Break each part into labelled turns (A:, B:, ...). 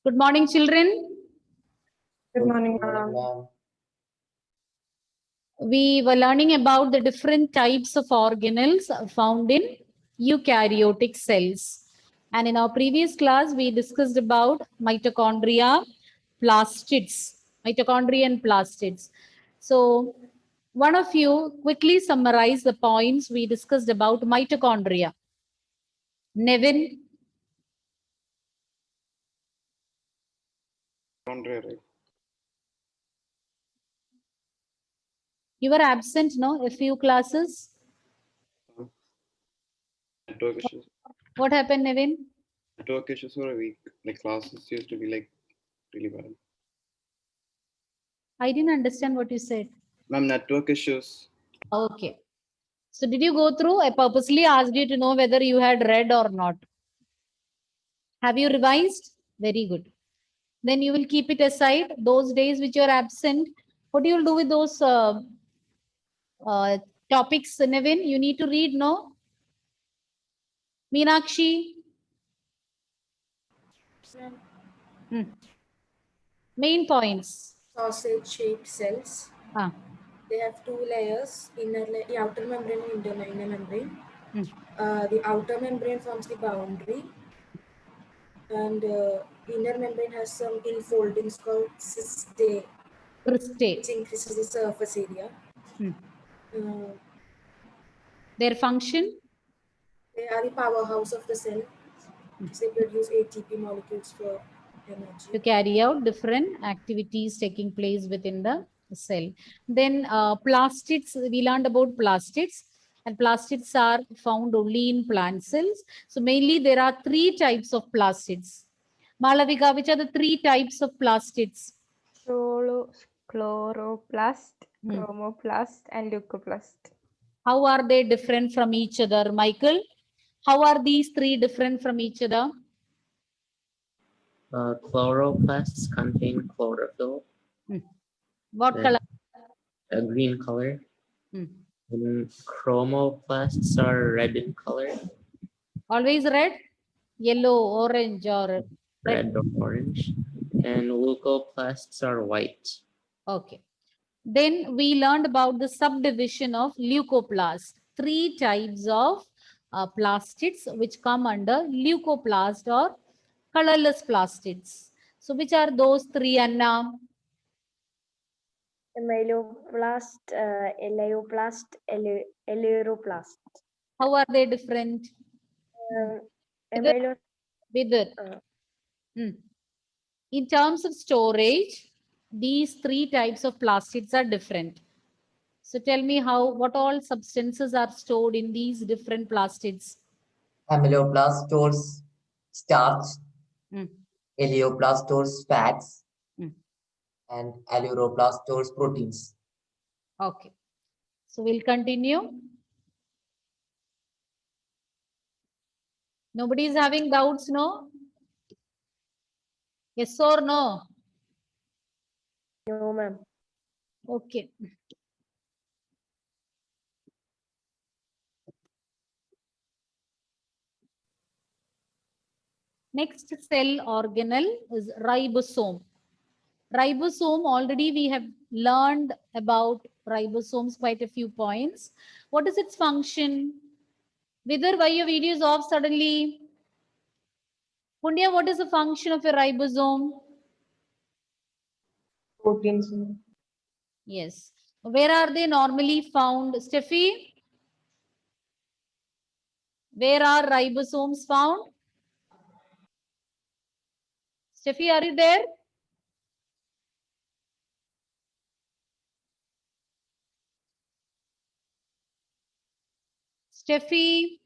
A: Good morning, children.
B: Good morning,
C: ma'am.
A: We were learning about the different types of organelles found in eukaryotic cells. And in our previous class, we discussed about mitochondria, plastids, mitochondria and plastids. So one of you quickly summarize the points we discussed about mitochondria. Nevin,
C: Right.
A: you were absent, no? A few classes.
C: Network issues.
A: What happened, Nevin?
C: Network issues for a week. Like classes used to be like really bad.
A: I didn't understand what you said.
C: Ma'am, network issues.
A: Okay. So did you go through? I purposely asked you to know whether you had read or not. Have you revised? Very good. Then you will keep it aside. Those days which you are absent, what you will do with those topics, Nevin? You need to read, no? Meenakshi? Hmm. Main points.
B: sausage-shaped cells.
A: Ah.
B: They have two layers: the outer membrane and inner membrane.
A: Hmm.
B: The outer membrane forms the boundary, and inner membrane has some infoldings called cistae,
A: Cristae.
B: which increases the surface area.
A: Hmm.
B: Uh,
A: Their function?
B: they are the powerhouse of the cell, because they produce ATP molecules for energy.
A: To carry out different activities taking place within the cell. Then plastids, we learned about plastids, and plastids are found only in plant cells. So mainly there are three types of plastids. Malavika, which are the three types of plastids?
D: Chloroplast,
A: Hmm.
D: chromoplast, and leucoplast.
A: How are they different from each other? Michael, how are these three different from each other?
E: Chloroplasts contain chlorophyll.
A: Hmm. What
E: Then
A: color?
E: a green color.
A: Hmm.
E: And chromoplasts are red in color.
A: Always red, yellow, orange, or
E: Red or orange. And leucoplasts are white.
A: Okay. Then we learned about the subdivision of leucoplast. Three types of plastids which come under leucoplast or colorless plastids. So which are those three, Anna?
D: Amyloplast, eleoplast, eleuroplast.
A: How are they different?
D: Amylo,
A: With it. In terms of storage, these three types of plastids are different. So tell me what all substances are stored in these different plastids?
F: Amyloplast stores starch,
A: Hmm.
F: eleoplast stores fats,
A: Hmm.
F: and aleuroplast stores proteins.
A: Okay. So we'll continue. Nobody is having doubts, no? Yes or no?
D: no, ma'am.
A: Okay. Next cell organelle is ribosome. Ribosome, already we have learned about ribosomes quite a few points. What is its function? Vidar, why your video is off suddenly? Punya, what is the function of a ribosome?
B: Proteins.
A: Yes. Where are they normally found? Steffi? Where are ribosomes found? Steffi, are you there? Steffi?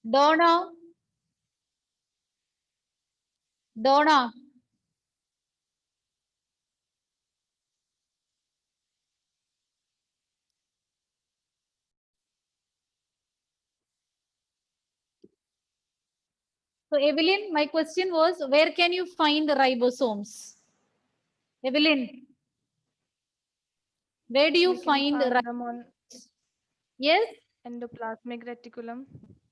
A: Donna? Donna? So Evelyn, my question was, where can you find the ribosomes? Evelyn, where do you
D: We can
A: find
D: find them on
A: Yes?
D: endoplasmic reticulum.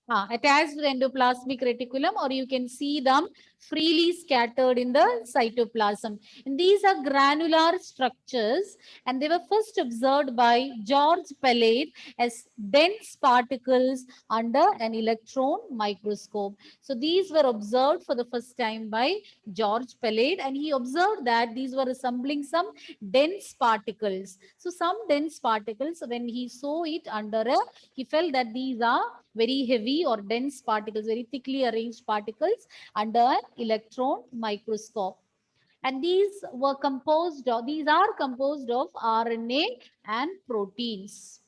A: attached to the endoplasmic reticulum, or you can see them freely scattered in the cytoplasm. And these are granular structures, and they were first observed by George Palade as dense particles under an electron microscope. So these were observed for the first time by George Palade, and he observed that these were resembling some dense particles. So some dense particles, when he saw it under he felt that these are very heavy or dense particles, very thickly arranged particles under an electron microscope. And these are composed of RNA and proteins,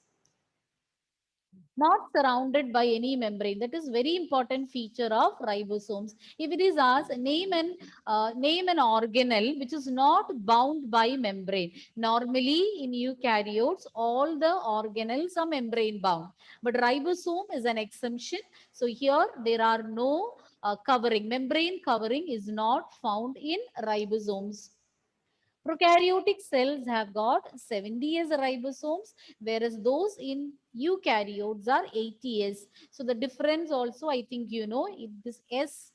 A: not surrounded by any membrane. That is very important feature of ribosomes. If it is asked, name an organelle which is not bound by membrane. Normally in eukaryotes, all the organelles are membrane bound, but ribosome is an exemption. So here there are no covering. Membrane covering is not found in ribosomes. Prokaryotic cells have got 70 as ribosomes, whereas those in eukaryotes are 80s. So the difference also, I think you know, this S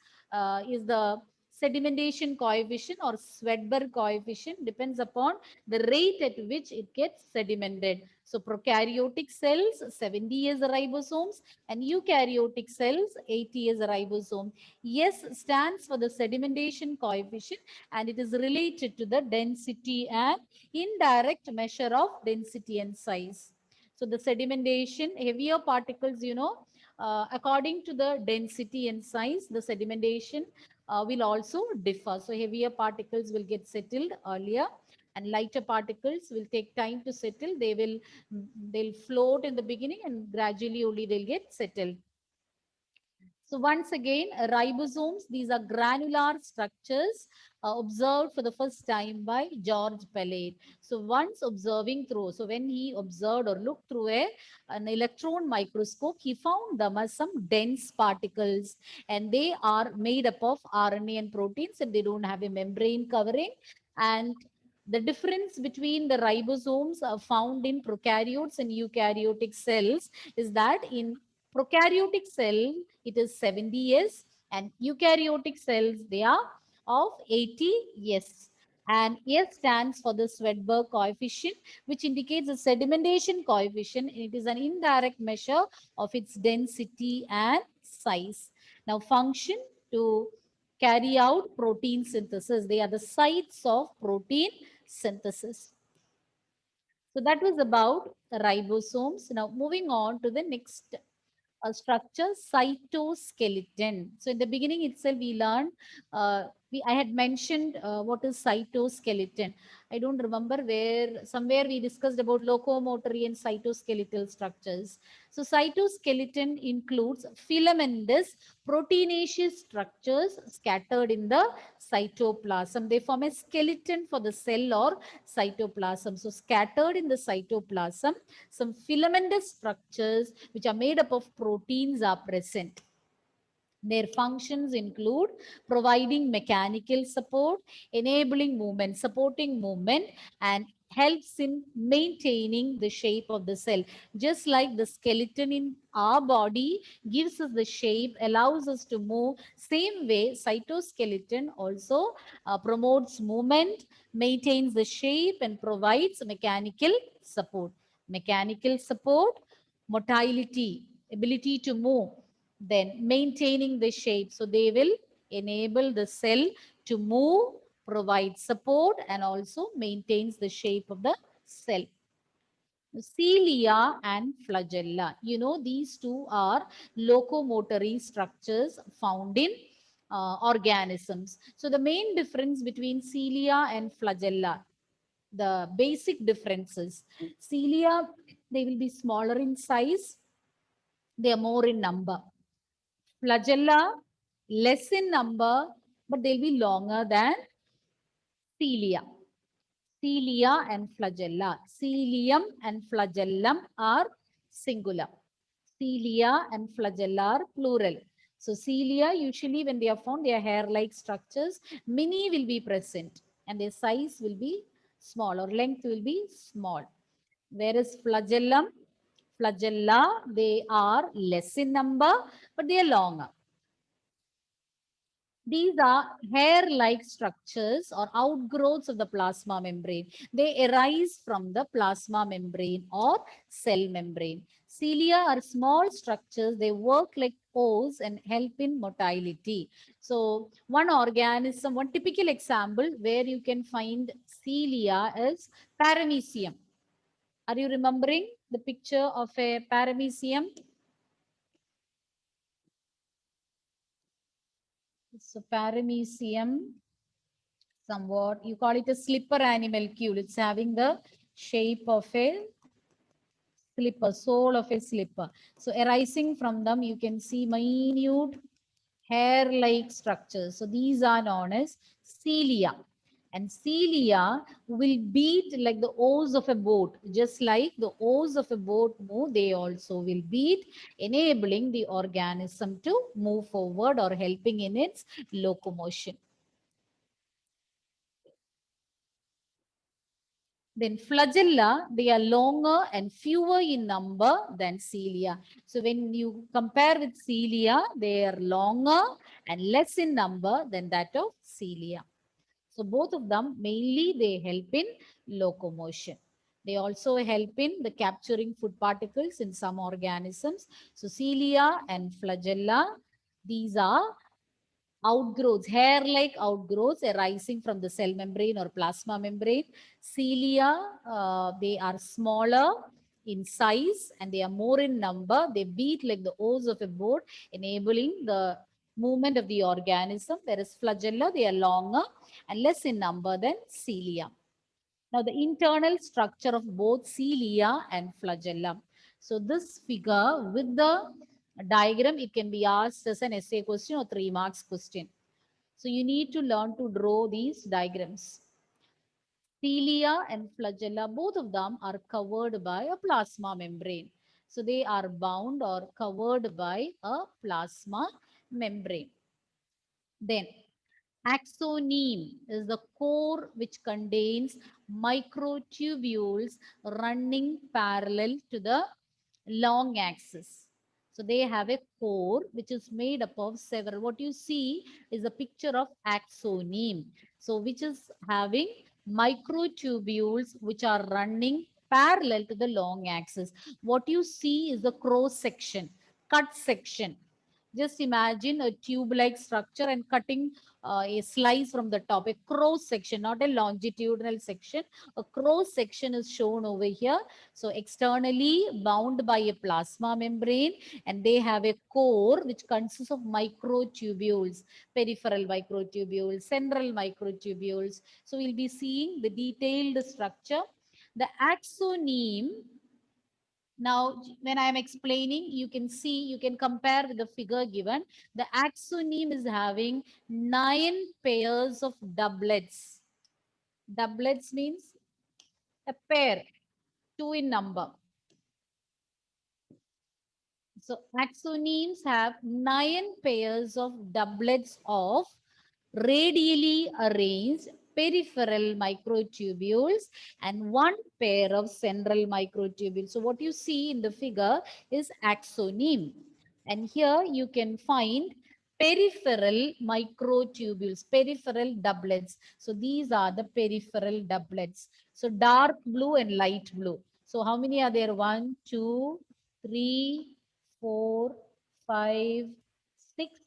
A: is the sedimentation coefficient or Swedberg coefficient, depends upon the rate at which it gets sedimented. So prokaryotic cells 70 as ribosomes and eukaryotic cells 80 as ribosome. S stands for the sedimentation coefficient, and it is related to the density and indirect measure of density and size. So the sedimentation, heavier particles, you know, according to the density and size, the sedimentation will also differ. So heavier particles will get settled earlier, and lighter particles will take time to settle. They'll float in the beginning, and gradually only they'll get settled. So once again, ribosomes, these are granular structures observed for the first time by George Palade. So once observing through, so when he observed or looked through an electron microscope, he found them as some dense particles, and they are made up of RNA and proteins, and they don't have a membrane covering. And the difference between the ribosomes found in prokaryotes and eukaryotic cells is that in prokaryotic cell, it is 70s, and eukaryotic cells, they are of 80s. And S stands for the Swedberg coefficient, which indicates the sedimentation coefficient. It is an indirect measure of its density and size. Now, function to carry out protein synthesis. They are the sites of protein synthesis. So that was about ribosomes. Now, moving on to the next structure, cytoskeleton. So in the beginning itself, we learned, I had mentioned what is cytoskeleton. I don't remember where, somewhere we discussed about locomotory and cytoskeletal structures. So cytoskeleton includes filamentous proteinaceous structures scattered in the cytoplasm. They form a skeleton for the cell or cytoplasm. So scattered in the cytoplasm, some filamentous structures which are made up of proteins are present. Their functions include providing mechanical support, enabling movement, supporting movement, and helps in maintaining the shape of the cell. Just like the skeleton in our body gives us the shape, allows us to move, same way cytoskeleton also promotes movement, maintains the shape, and provides mechanical support. Mechanical support, motility, ability to move, then maintaining the shape. So they will enable the cell to move, provide support, and also maintains the shape of the cell. Cilia and flagella. You know, these two are locomotory structures found in organisms. So the main difference between cilia and flagella, the basic differences. Cilia, they will be smaller in size. They are more in number. Flagella, less in number, but they'll be longer than cilia. Cilia and flagella. Cilium and flagellum are singular. Cilia and flagella are plural. So cilia, usually when they are found, they are hair-like structures. Many will be present, and their size will be small, or length will be small. Whereas flagellum, Flagella, they are less in number, but they are longer. These are hair-like structures or outgrowths of the plasma membrane. They arise from the plasma membrane or cell membrane. Cilia are small structures. They work like pores and help in motility. So one organism, one typical example where you can find cilia is paramecium. Are you remembering the picture of a paramecium? So paramecium, somewhat, you call it a slipper animalcule. It's having the shape of a slipper, sole of a slipper. So arising from them, you can see minute hair-like structures. So these are known as cilia. And cilia will beat like the oars of a boat. Just like the oars of a boat move, they also will beat, enabling the organism to move forward or helping in its locomotion. Then flagella, they are longer and fewer in number than cilia. So when you compare with cilia, they are longer and less in number than that of cilia. So both of them mainly they help in locomotion. They also help in the capturing food particles in some organisms. So cilia and flagella, these are outgrowths, hair-like outgrowths arising from the cell membrane or plasma membrane. Cilia, they are smaller in size and they are more in number. They beat like the oars of a boat, enabling the movement of the organism, whereas flagella, they are longer and less in number than cilia. Now, the internal structure of both cilia and flagella. So, this figure with the diagram, it can be asked as an essay question or 3 marks question. So, you need to learn to draw these diagrams. Cilia and flagella, both of them are covered by a plasma membrane. So, they are bound or covered by a plasma membrane. Then, axoneme is the core which contains microtubules running parallel to the long axis. So they have a core which is made up of several. What you see is a picture of axoneme. So which is having microtubules which are running parallel to the long axis. What you see is the cross section, cut section. Just imagine a tube-like structure and cutting a slice from the top, a cross section, not a longitudinal section. A cross section is shown over here. So externally bound by a plasma membrane, and they have a core which consists of microtubules, peripheral microtubules, central microtubules. So we'll be seeing the detailed structure. The axoneme, now, when I am explaining, you can see, you can compare with the figure given. The axoneme is having 9 pairs of doublets. Doublets means a pair, 2 in number. So, axonemes have 9 pairs of doublets of radially arranged peripheral microtubules and 1 pair of central microtubules. So what you see in the figure is axoneme. And here you can find peripheral microtubules, peripheral doublets. So these are the peripheral doublets. So dark blue and light blue. So how many are there? 1, 2, 3, 4, 5, 6,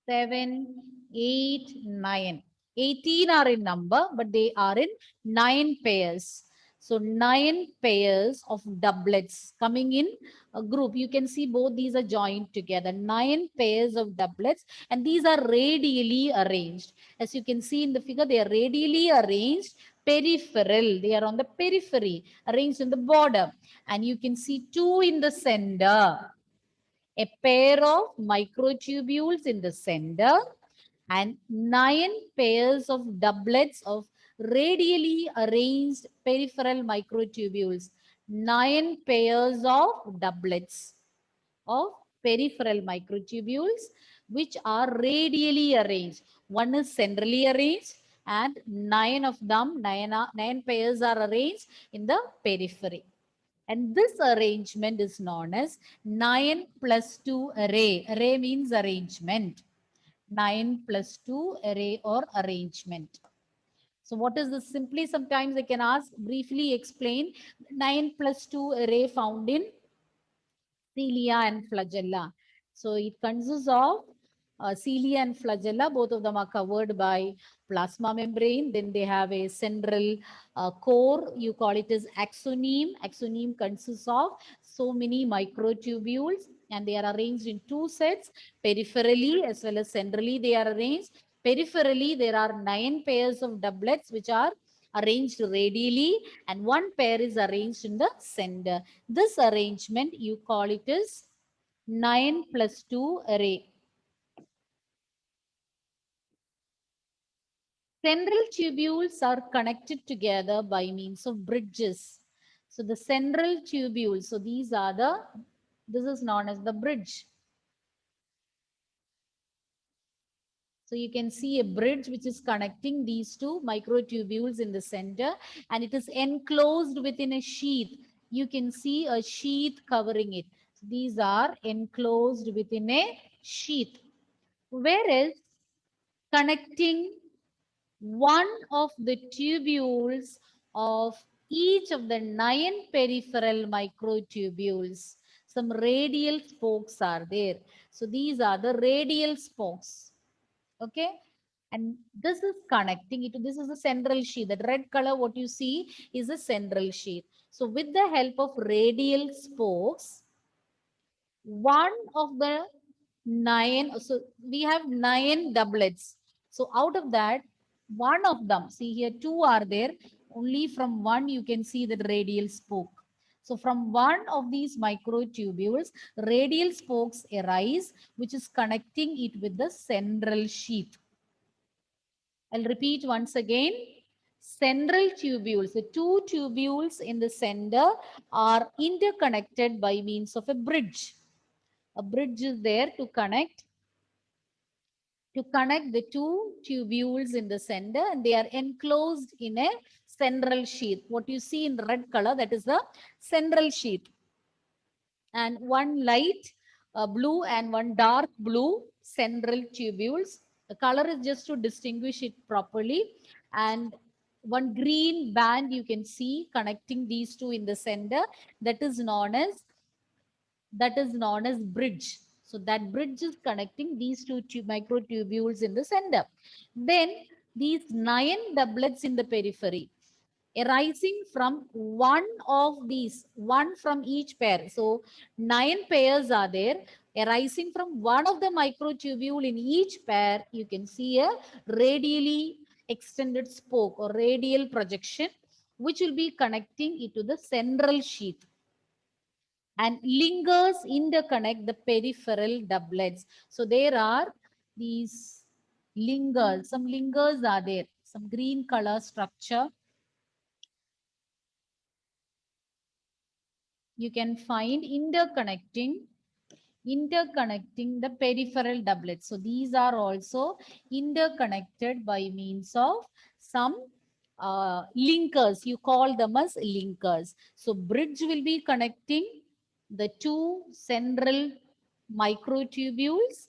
A: 7, 8, 9. 18 are in number, but they are in 9 pairs. So 9 pairs of doublets coming in a group. You can see both these are joined together. 9 pairs of doublets, and these are radially arranged. As you can see in the figure, they are radially arranged peripheral. They are on the periphery, arranged in the border. And you can see 2 in the center, a pair of microtubules in the center, and 9 pairs of doublets of radially arranged peripheral microtubules. 9 pairs of doublets of peripheral microtubules which are radially arranged. One is centrally arranged and 9 of them, 9 pairs are arranged in the periphery. And this arrangement is known as 9 plus 2 array. Array means arrangement. 9 plus 2 array or arrangement. So what is this? Simply sometimes I can ask, briefly explain 9 plus 2 array found in cilia and flagella. So it consists of cilia and flagella. Both of them are covered by plasma membrane. Then they have a central core. You call it as axoneme. Axoneme consists of so many microtubules, and they are arranged in two sets, peripherally as well as centrally they are arranged. Peripherally, there are 9 pairs of doublets which are arranged radially, and one pair is arranged in the center. This arrangement, you call it as 9 plus 2 array. Central tubules are connected together by means of bridges. So the central tubules, so these are this is known as the bridge. So you can see a bridge which is connecting these two microtubules in the center, and it is enclosed within a sheath. You can see a sheath covering it. So these are enclosed within a sheath. Whereas connecting one of the tubules of each of the 9 peripheral microtubules, some radial spokes are there. So these are the radial spokes. Okay, and this is connecting it. This is the central sheath. That red color what you see is a central sheath. So with the help of radial spokes, one of the 9, so we have 9 doublets. So out of that, one of them, see here 2 are there, only from one you can see the radial spoke. So from one of these microtubules, radial spokes arise, which is connecting it with the central sheath. I'll repeat once again. Central tubules, the 2 tubules in the center are interconnected by means of a bridge. A bridge is there to connect the 2 tubules in the center, and they are enclosed in a central sheath. What you see in red color, that is the central sheath. And one light blue and one dark blue central tubules. The color is just to distinguish it properly. And one green band you can see connecting these two in the center, that is known as bridge. So that bridge is connecting these two microtubules in the center. Then these 9 doublets in the periphery, arising from one of these, one from each pair. So 9 pairs are there, arising from one of the microtubule in each pair. You can see a radially extended spoke or radial projection, which will be connecting it to the central sheath. And lingers interconnect the peripheral doublets. So there are these lingers, some lingers are there, some green color structure. You can find interconnecting the peripheral doublets. So these are also interconnected by means of some linkers. You call them as linkers. So bridge will be connecting the 2 central microtubules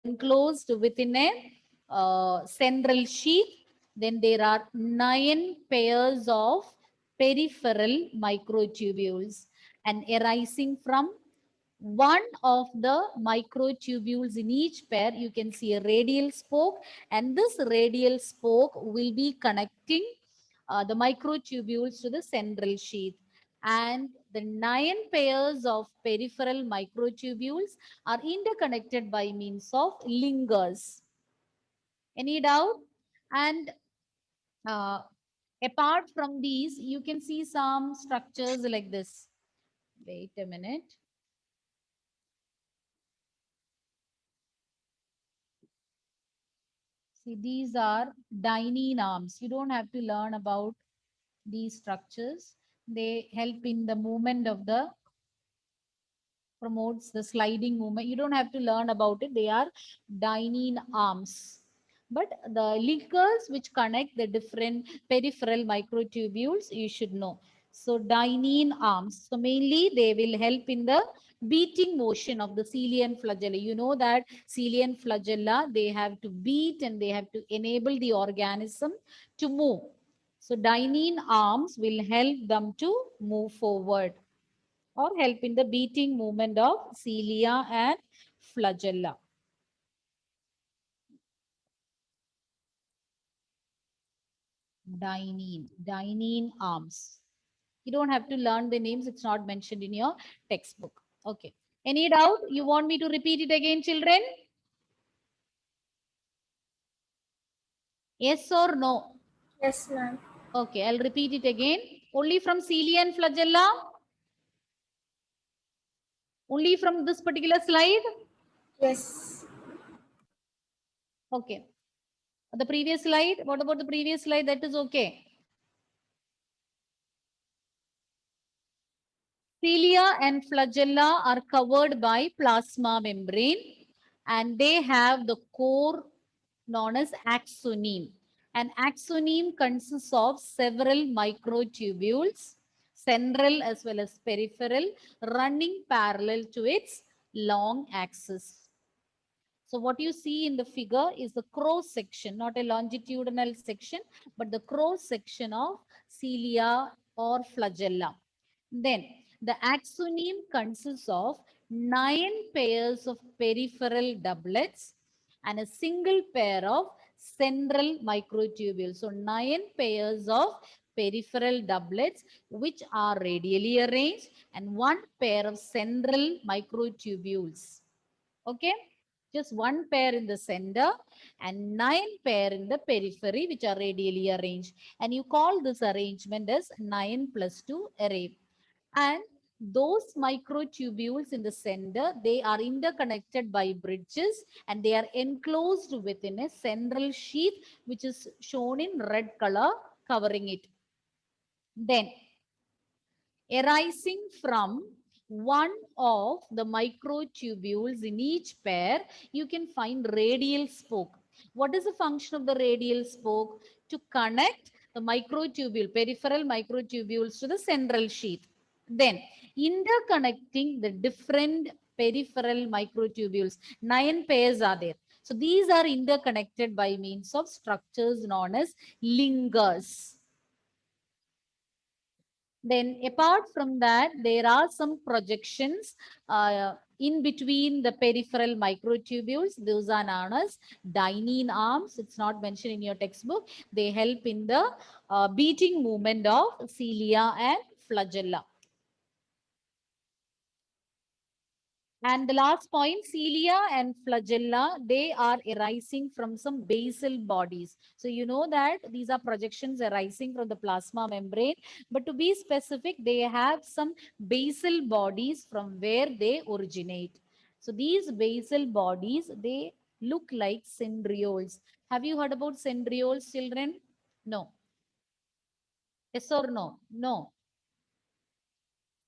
A: enclosed within a central sheath. Then there are 9 pairs of peripheral microtubules, and arising from one of the microtubules in each pair, you can see a radial spoke, and this radial spoke will be connecting the microtubules to the central sheath. And the 9 pairs of peripheral microtubules are interconnected by means of lingers. Any doubt? And apart from these, you can see some structures like this. Wait a minute. See, these are dynein arms. You don't have to learn about these structures. They help in the movement of the, promotes the sliding movement. You don't have to learn about it. They are dynein arms. But the linkers which connect the different peripheral microtubules, you should know. So dynein arms. So mainly they will help in the beating motion of the cilia and flagella. You know that cilia and flagella, they have to beat and they have to enable the organism to move. So dynein arms will help them to move forward or help in the beating movement of cilia and flagella. Dynein arms. You don't have to learn the names. It's not mentioned in your textbook. Okay. Any doubt? You want me to repeat it again, children? Yes or no?
B: Yes, ma'am.
A: Okay, I'll repeat it again. Only from cilia and flagella? Only from this particular slide?
B: Yes.
A: Okay. The previous slide? What about the previous slide? That is okay. Cilia and flagella are covered by plasma membrane and they have the core known as axoneme. An axoneme consists of several microtubules, central as well as peripheral, running parallel to its long axis. So what you see in the figure is the cross section, not a longitudinal section, but the cross section of cilia or flagella. Then the axoneme consists of 9 pairs of peripheral doublets and a single pair of central microtubules. So 9 pairs of peripheral doublets which are radially arranged and 1 pair of central microtubules. Okay, just 1 pair in the center and 9 pair in the periphery which are radially arranged, and you call this arrangement as 9+2 array. And those microtubules in the center, they are interconnected by bridges and they are enclosed within a central sheath which is shown in red color covering it. Then arising from one of the microtubules in each pair, you can find radial spoke. What is the function of the radial spoke? To connect the microtubule, peripheral microtubules to the central sheath. Then interconnecting the different peripheral microtubules, 9 pairs are there. So these are interconnected by means of structures known as linkers. Then apart from that, there are some projections in between the peripheral microtubules. Those are known as dynein arms. It's not mentioned in your textbook. They help in the beating movement of cilia and flagella. And the last point, cilia and flagella, they are arising from some basal bodies. So you know that these are projections arising from the plasma membrane, but to be specific, they have some basal bodies from where they originate. So these basal bodies, they look like centrioles. Have you heard about centrioles, children? No. Yes or no? No.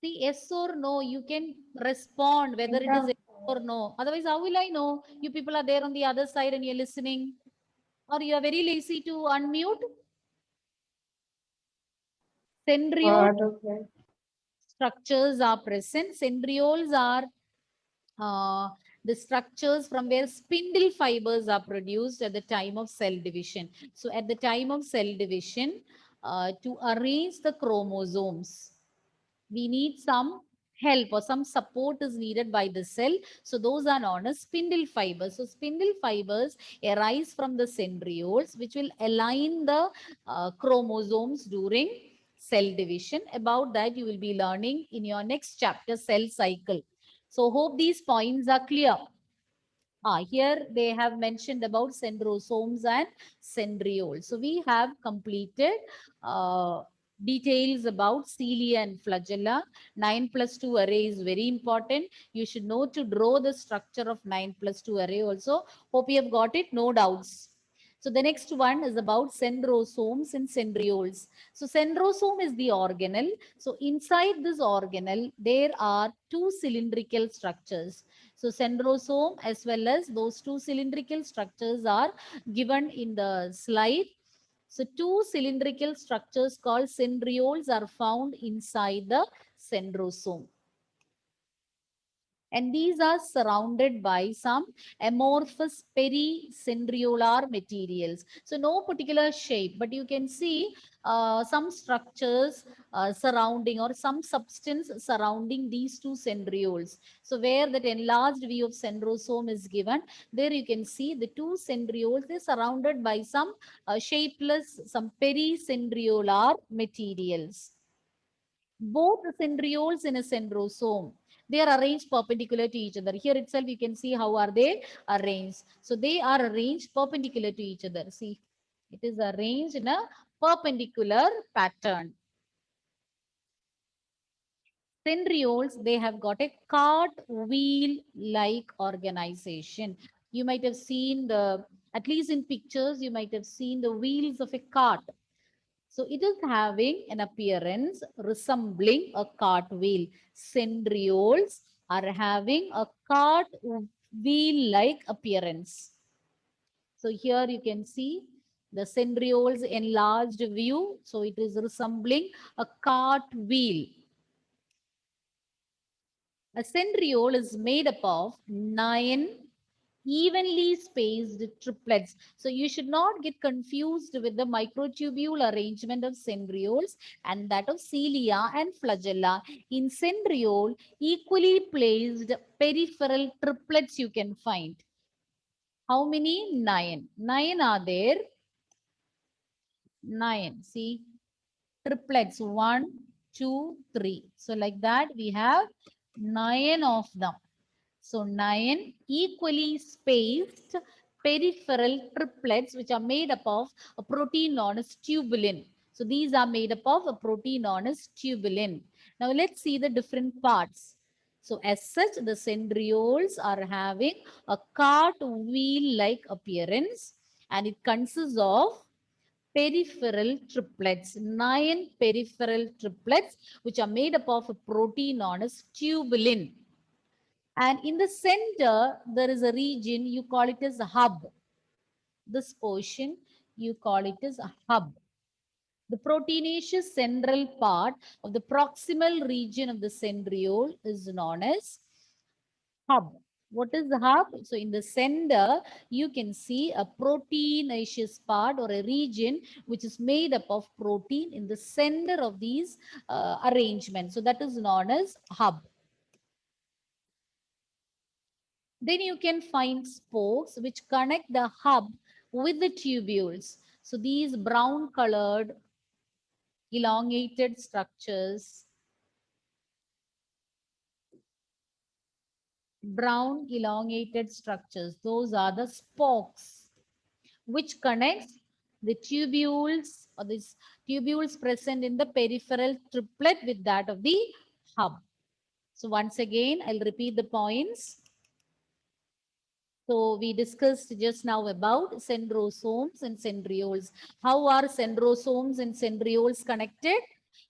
A: See, yes or no, you can respond whether it is yes or no. Otherwise, how will I know you people are there on the other side and you're listening? Or you are very lazy to unmute? Centriole structures are present. Centrioles are the structures from where spindle fibers are produced at the time of cell division. So at the time of cell division, to arrange the chromosomes, we need some help or some support is needed by the cell. So those are known as spindle fibers. So spindle fibers arise from the centrioles, which will align the chromosomes during cell division. About that, you will be learning in your next chapter, cell cycle. So hope these points are clear. Here they have mentioned about centrosomes and centrioles. So we have completed details about cilia and flagella. 9+2 array is very important. You should know to draw the structure of 9+2 array also. Hope you have got it, no doubts. So the next one is about centrosomes and centrioles. So centrosome is the organelle. So inside this organelle, there are 2 cylindrical structures. So centrosome as well as those 2 cylindrical structures are given in the slide. So two cylindrical structures called centrioles are found inside the centrosome. And these are surrounded by some amorphous pericentriolar materials. So no particular shape, but you can see some structures surrounding or some substance surrounding these two centrioles. So where that enlarged view of centrosome is given, there you can see the two centrioles, they're surrounded by some shapeless, some pericentriolar materials. Both the centrioles in a centrosome, they are arranged perpendicular to each other. Here itself you can see how are they arranged. So they are arranged perpendicular to each other. See, it is arranged in a perpendicular pattern. Centrioles, they have got a cartwheel like organization. You might have seen the, at least in pictures, you might have seen the wheels of a cart. So it is having an appearance resembling a cartwheel. Centrioles are having a cartwheel-like appearance. So here you can see the centrioles enlarged view. So it is resembling a cartwheel. A centriole is made up of 9 evenly spaced triplets. So you should not get confused with the microtubule arrangement of centrioles and that of cilia and flagella. In centriole, equally placed peripheral triplets you can find. How many? 9. 9 are there. 9. See, triplets. 1, 2, 3. So like that we have 9 of them. So 9 equally spaced peripheral triplets which are made up of a protein known as tubulin. So these are made up of a protein known as tubulin. Now let's see the different parts. So as such, the centrioles are having a cartwheel-like appearance and it consists of peripheral triplets, 9 peripheral triplets which are made up of a protein known as tubulin. And in the center, there is a region, you call it as a hub. This portion, you call it as a hub. The proteinaceous central part of the proximal region of the centriole is known as hub. What is the hub? So in the center, you can see a proteinaceous part or a region which is made up of protein in the center of these arrangements. So that is known as hub. Then you can find spokes which connect the hub with the tubules. So these brown colored elongated structures, those are the spokes which connects the tubules or these tubules present in the peripheral triplet with that of the hub. So once again, I'll repeat the points. So we discussed just now about centrosomes and centrioles. How are centrosomes and centrioles connected?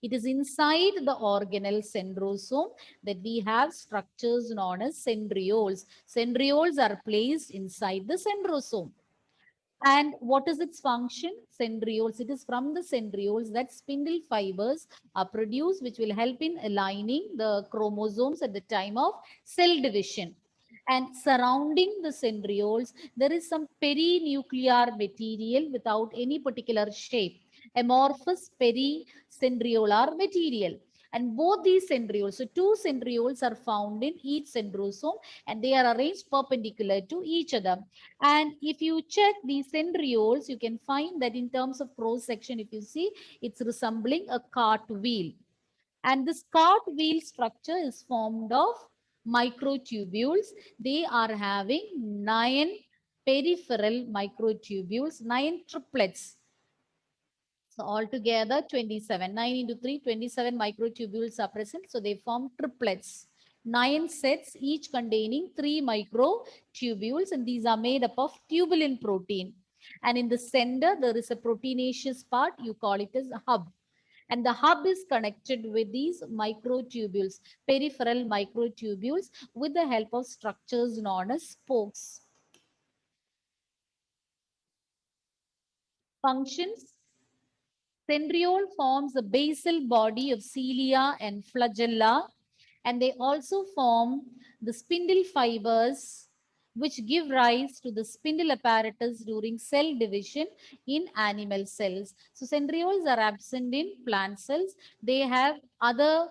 A: It is inside the organelle centrosome that we have structures known as centrioles. Centrioles are placed inside the centrosome. And what is its function? Centrioles. It is from the centrioles that spindle fibers are produced, which will help in aligning the chromosomes at the time of cell division. And surrounding the centrioles, there is some perinuclear material without any particular shape, amorphous pericentriolar material. And both these centrioles, so two centrioles are found in each centrosome and they are arranged perpendicular to each other. And if you check these centrioles, you can find that in terms of cross section, if you see, it's resembling a cartwheel. And this cartwheel structure is formed of microtubules. They are having 9 peripheral microtubules, 9 triplets. So altogether 27, 9 into 3, 27 microtubules are present. So they form triplets. 9 sets, each containing 3 microtubules, and these are made up of tubulin protein. And in the center, there is a proteinaceous part, you call it as a hub. And the hub is connected with these microtubules, peripheral microtubules, with the help of structures known as spokes. Functions Centriole forms the basal body of cilia and flagella, and they also form the spindle fibers which give rise to the spindle apparatus during cell division in animal cells. So centrioles are absent in plant cells. They have other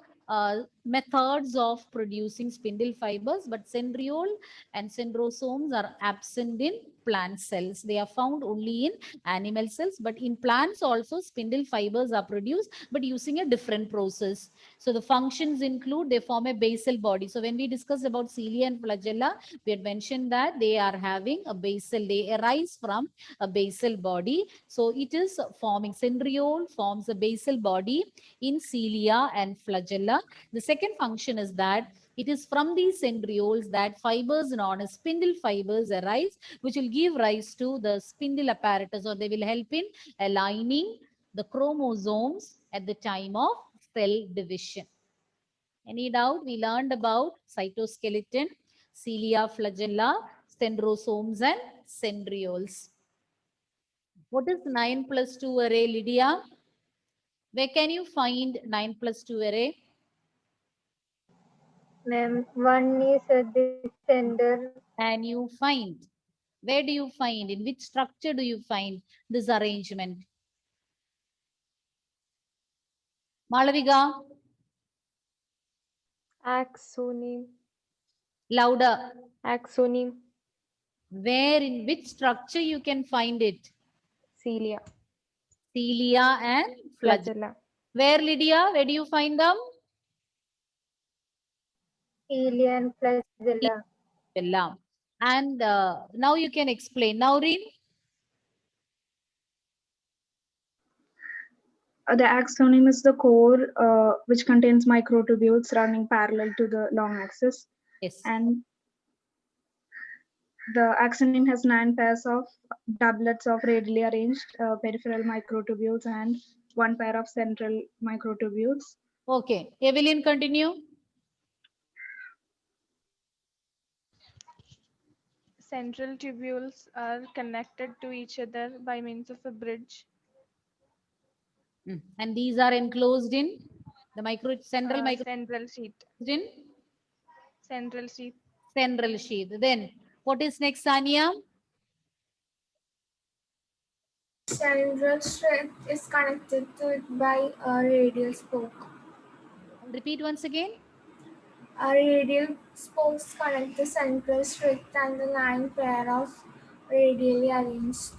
A: methods of producing spindle fibers, but centriole and centrosomes are absent in plant cells. They are found only in animal cells, but in plants also spindle fibers are produced, but using a different process. So the functions include, they form a basal body. So when we discussed about cilia and flagella, we had mentioned that they are having a basal, they arise from a basal body. So it is forming, centriole forms a basal body in cilia and flagella. The second function is that it is from these centrioles that fibers known as spindle fibers arise, which will give rise to the spindle apparatus, or they will help in aligning the chromosomes at the time of cell division. Any doubt? We learned about cytoskeleton, cilia, flagella, centrosomes, and centrioles. What is 9 plus 2 array, Lydia? Where can you find 9 plus 2 array?
G: Ma'am, one is at the center.
A: Can you find? Where do you find? In which structure do you find this arrangement? Malavika,
D: Axoneme.
A: louder.
D: Axoneme.
A: Where, in which structure you can find it?
D: Cilia.
A: Cilia and flagella.
D: Flagella.
A: Where, Lydia? Where do you find them?
G: Cilia and flagella.
A: Flagella. And now you can explain. Naureen?
H: The axoneme is the core which contains microtubules running parallel to the long axis,
A: Yes.
H: and the axoneme has 9 pairs of doublets of radially arranged peripheral microtubules and 1 pair of central microtubules.
A: Okay. Evelyn, continue.
I: Central tubules are connected to each other by means of a bridge.
A: And these are enclosed in the central
I: Central sheath.
A: in
I: Central sheath.
A: central sheath. Then what is next, Sania?
B: Central sheath is connected to it by a radial spoke.
A: Repeat once again.
B: A radial spokes connect the central sheath and the 9 pair of radially arranged.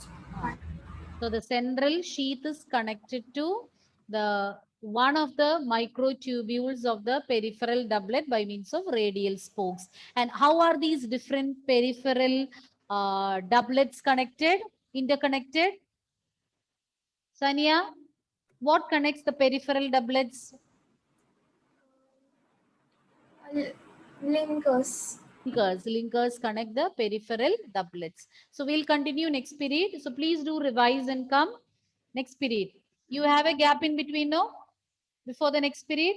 A: So the central sheath is connected to the one of the microtubules of the peripheral doublet by means of radial spokes. And how are these different peripheral doublets connected, interconnected? Sania, what connects the peripheral doublets?
B: Linkers.
A: Linkers connect the peripheral doublets. So we'll continue next period. So please do revise and come next period. You have a gap in between, no? Before the next period?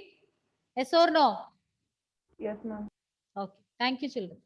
A: Yes or no?
D: Yes, ma'am.
A: Okay. Thank you, children.